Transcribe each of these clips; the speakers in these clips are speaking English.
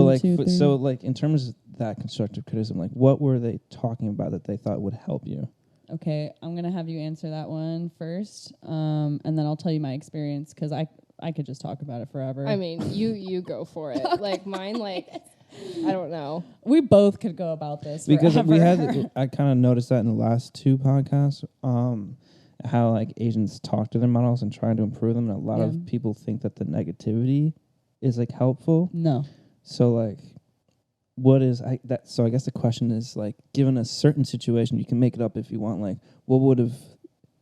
like, 2, 3. so like in terms of that constructive criticism, like what were they talking about that they thought would help you? Okay, I'm gonna have you answer that one first, and then I'll tell you my experience because I could just talk about it forever. I mean, you go for it. Like mine, like I don't know. We both could go about this Because forever. I kind of noticed that in the last 2 podcasts, how like agents talk to their models and try to improve them, and a lot of people think that the negativity is like helpful. No. So like, what is that? So I guess the question is like, given a certain situation, you can make it up if you want. Like, what would have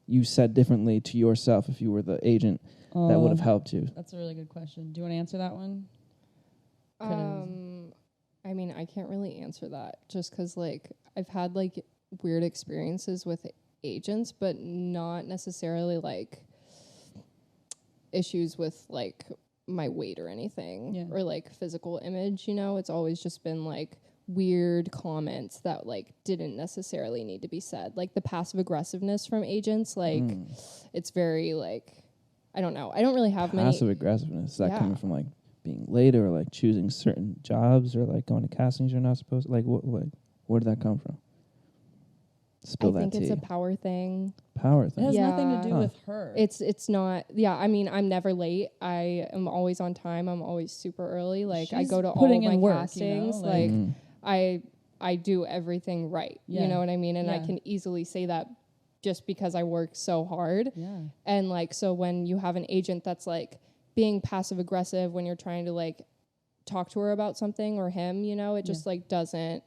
you said differently to yourself if you were the agent that would have helped you? That's a really good question. Do you want to answer that one? I mean, I can't really answer that just because like I've had like weird experiences with agents, but not necessarily like issues with like my weight or anything or like physical image, you know. It's always just been like weird comments that like didn't necessarily need to be said. Like the passive aggressiveness from agents, like it's very like, I don't know. I don't really have passive aggressiveness. Is that coming from like being late or like choosing certain jobs or like going to castings you're not supposed to? Like where did that come from? Spill that tea. I think it's a power thing. Power thing. It has nothing to do with her. It's not. Yeah, I mean, I'm never late. I am always on time. I'm always super early. Like I go to all of my castings. You know? Like I do everything right. You know what I mean? And I can easily say that just because I work so hard. Yeah. And like, so when you have an agent that's like being passive aggressive when you're trying to like talk to her about something or him, you know, it just like doesn't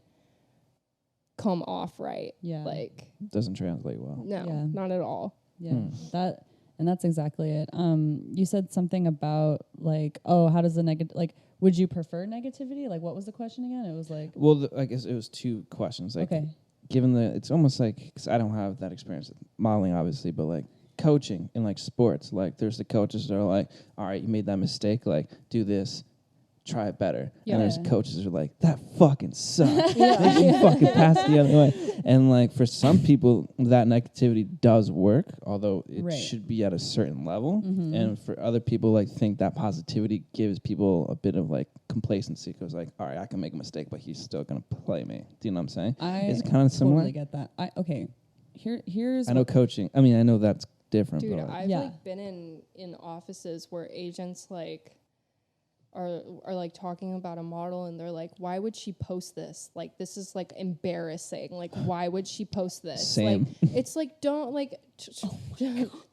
come off right. Yeah. Like doesn't translate well. No, not at all. Yeah. That's exactly it. You said something about like, oh, how does the negative, like, would you prefer negativity? Like, what was the question again? It was like, well, I guess it was 2 questions. Like, given it's almost like, because I don't have that experience with modeling, obviously, but like coaching in like sports, like there's the coaches that are like, all right, you made that mistake, like do this, try it better. And there's coaches who are like, that fucking sucks. They should fucking pass the other way. And like for some people, that negativity does work, although it should be at a certain level. Mm-hmm. And for other people, like think that positivity gives people a bit of like complacency because like, all right, I can make a mistake, but he's still gonna play me. Do you know what I'm saying? It's kind of similar. Totally get that. Here's I know coaching. I mean, I know that's different. Dude, but I've like been in offices where agents like are like talking about a model and they're like, why would she post this? Like, this is like embarrassing. Like, why would she post this? Same. Like, it's like, don't like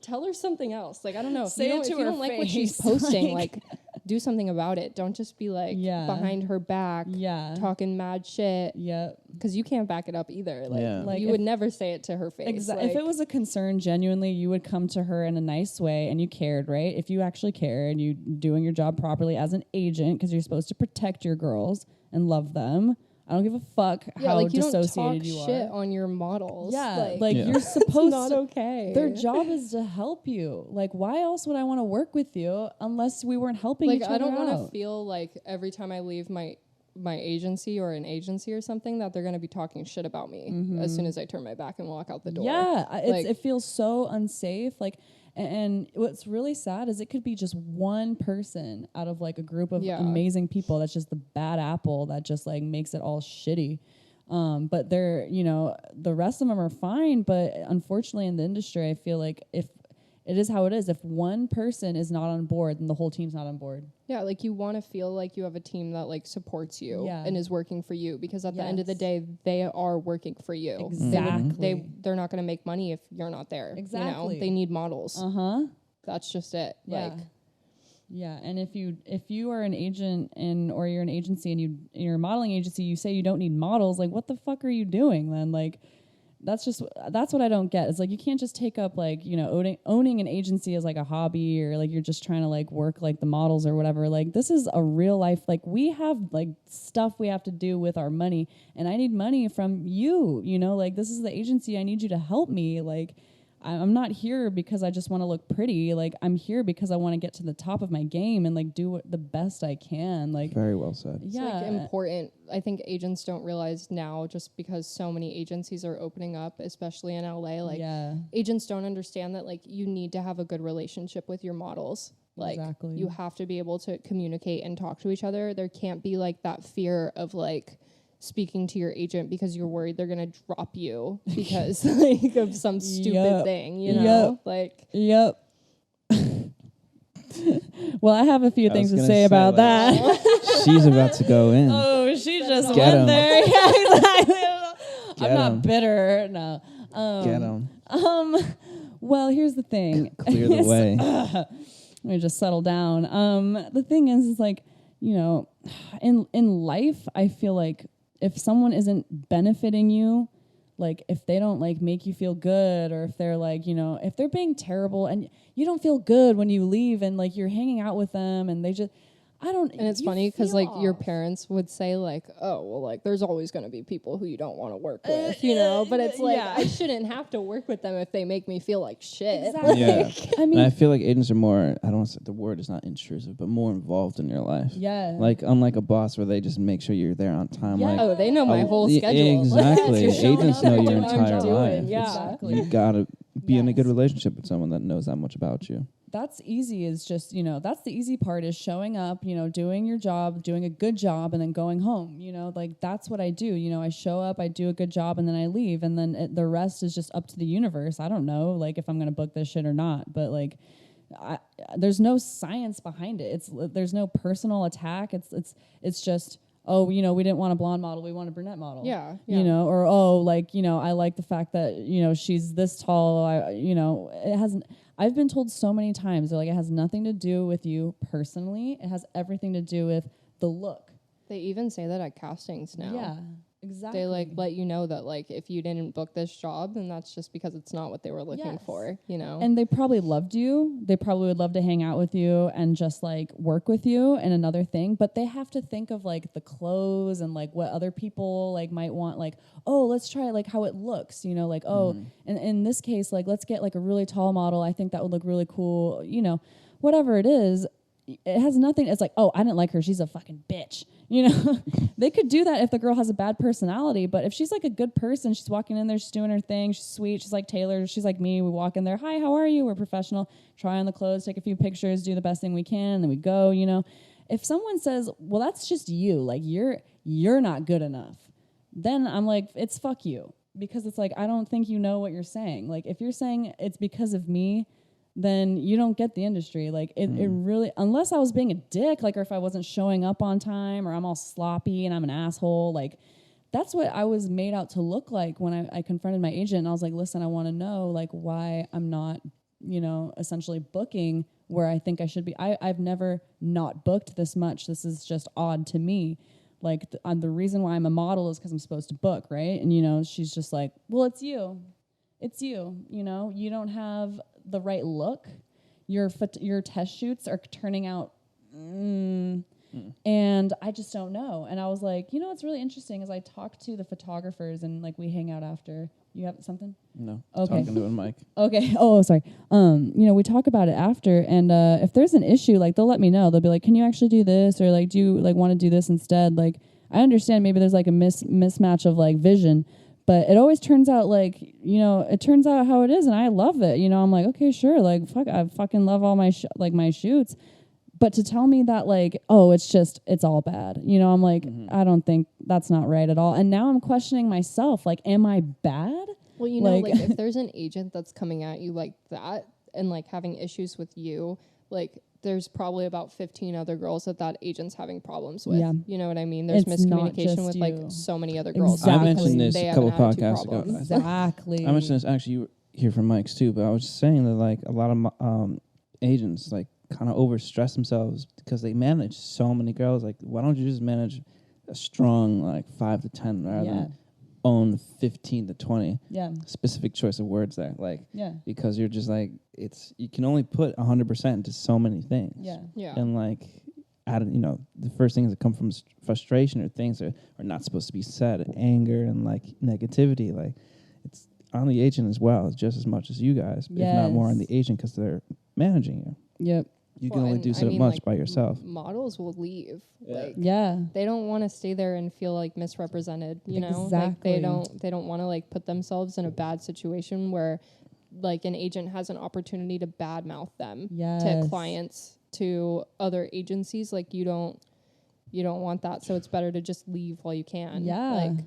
tell her something else. Like, I don't know. Say it to her if you don't face. like what she's posting, like do something about it. Don't just be like behind her back talking mad shit. Yeah. Because you can't back it up either. Like you if would never say it to her face. Exactly. If it was a concern genuinely, you would come to her in a nice way and you cared, right? If you actually care and you doing your job properly as an agent, because you're supposed to protect your girls and love them. I don't give a fuck how like you dissociated don't you talk shit are. on your models. Yeah, you're supposed it's not okay. Their job is to help you. Like, why else would I want to work with you unless we weren't helping each other out? I don't want to feel like every time I leave my agency or an agency or something that they're going to be talking shit about me as soon as I turn my back and walk out the door. Yeah, it feels so unsafe. Like, and what's really sad is it could be just one person out of like a group of amazing people that's just the bad apple that just like makes it all shitty. But they're, you know, the rest of them are fine. But unfortunately in the industry, I feel like if it is how it is, if one person is not on board, then the whole team's not on board. Yeah, like you want to feel like you have a team that like supports you and is working for you, because at the end of the day, they are working for you. Exactly. They're not going to make money if you're not there. Exactly. You know? They need models. That's just it. Yeah. Yeah, and if you are an agent or you're an agency and you're a modeling agency, you say you don't need models, like what the fuck are you doing then? Like that's what I don't get. It's like you can't just take up like, you know, owning an agency as like a hobby, or like you're just trying to like work like the models or whatever. Like this is a real life, like we have like stuff we have to do with our money, and I need money from you, you know, like this is the agency, I need you to help me. Like I'm not here because I just want to look pretty. Like I'm here because I want to get to the top of my game and like do the best I can. Like very well said. Yeah, it's like important. I think agents don't realize now, just because so many agencies are opening up, especially in LA. Like agents don't understand that like you need to have a good relationship with your models. Like, exactly. you have to be able to communicate and talk to each other. There can't be like that fear of like speaking to your agent because you're worried they're gonna drop you because like of some stupid thing, you know? Like, yep. Well, I have a few things to say about that. She's about to go in. Oh, she just Get went 'em. there. Yeah, exactly. I'm not 'em. bitter. No. Get them. Well, here's the thing. Clear the way. Let me just settle down. The thing is like, you know, in life, I feel like if someone isn't benefiting you, like if they don't like make you feel good, or if they're like, you know, if they're being terrible and you don't feel good when you leave and like you're hanging out with them and they just, I don't. And it's funny because like your parents would say like, oh, well, like there's always going to be people who you don't want to work with, you know, but it's like, I shouldn't have to work with them if they make me feel like shit. Exactly. Yeah. I mean, and I feel like agents are more, I don't want to say the word is not intrusive, but more involved in your life. yeah. Like, unlike a boss where they just make sure you're there on time. Yeah. Like, Oh, they know my whole schedule. Exactly. You're showing Agents up know and your doing what entire you're doing. life. Yeah. Exactly. You gotta be in a good Yes. relationship with someone that knows that much about you. That's easy, is just, you know, that's the easy part, is showing up, you know, doing your job, doing a good job, and then going home, you know, like that's what I do. You know, I show up, I do a good job, and then I leave, and then the rest is just up to the universe. I don't know, like, if I'm going to book this shit or not, but like, there's no science behind it. There's no personal attack. It's just, oh, you know, we didn't want a blonde model, we want a brunette model. Yeah. You know, or, oh, like, you know, I like the fact that, you know, she's this tall. You know, I've been told so many times, they're like, it has nothing to do with you personally. It has everything to do with the look. They even say that at castings now. Yeah, exactly. They like let you know that like if you didn't book this job, then that's just because it's not what they were looking for, you know? And they probably loved you. They probably would love to hang out with you and just like work with you and another thing. But they have to think of like the clothes and like what other people like might want. Like, oh, let's try like how it looks, you know, like, oh, and in this case, like, let's get like a really tall model. I think that would look really cool. You know, whatever it is, it has nothing. It's like, oh, I didn't like her. She's a fucking bitch. You know, they could do that if the girl has a bad personality. But if she's like a good person, she's walking in there, she's doing her thing, she's sweet, she's like Taylor, she's like me. We walk in there, hi, how are you? We're professional. Try on the clothes, take a few pictures, do the best thing we can, and then we go. You know, if someone says, well, that's just you, like you're not good enough, then I'm like, it's fuck you, because it's like, I don't think you know what you're saying. Like if you're saying it's because of me, then you don't get the industry. Like it really, unless I was being a dick, like, or if I wasn't showing up on time, or I'm all sloppy and I'm an asshole, like that's what I was made out to look like when I confronted my agent, and I was like, listen, I want to know like why I'm not, you know, essentially booking where I think I should be. I've never not booked this much. This is just odd to me. Like the reason why I'm a model is because I'm supposed to book, right? And, you know, she's just like, well, it's you, you know, you don't have the right look. Your test shoots are turning out, and I just don't know. And I was like, you know, what's really interesting is I talked to the photographers and like we hang out after. You have something? No. Okay. Talking to a mic. Okay. Oh, sorry. You know, we talk about it after, and if there's an issue, like they'll let me know. They'll be like, "Can you actually do this?" Or like, "Do you like want to do this instead?" Like, I understand maybe there's like a mismatch of like vision, but it always turns out like, you know, it turns out how it is, and I love it. You know, I'm like, okay, sure, like fuck, I fucking love all my my shoots. But to tell me that like, oh, it's all bad, you know, I'm like, I don't think that's not right at all. And now I'm questioning myself, like, am I bad? Well, you know, like if there's an agent that's coming at you like that and like having issues with you, like there's probably about 15 other girls that agent's having problems with. Yeah. You know what I mean? There's miscommunication with like so many other girls. Exactly. I mentioned this they a couple have an attitude podcasts ago. problem. Exactly. I mentioned this actually, you were here from Mike's too, but I was just saying that like a lot of agents like kind of overstress themselves because they manage so many girls. Like, why don't you just manage a strong like 5 to 10 rather than own 15 to 20? Yeah. Specific choice of words there, like, because you're just like, you can only put 100% into so many things. Yeah. And like, you know, the first things that come from frustration or things are not supposed to be said, anger and like negativity, like it's on the agent as well, just as much as you guys, if not more on the agent because they're managing you. Yep. You can only do so much by yourself. Models will leave. Like, they don't want to stay there and feel like misrepresented, you know? Like they don't want to like put themselves in a bad situation where like an agent has an opportunity to badmouth them to clients to other agencies, like you don't want that, so it's better to just leave while you can. Yeah. Like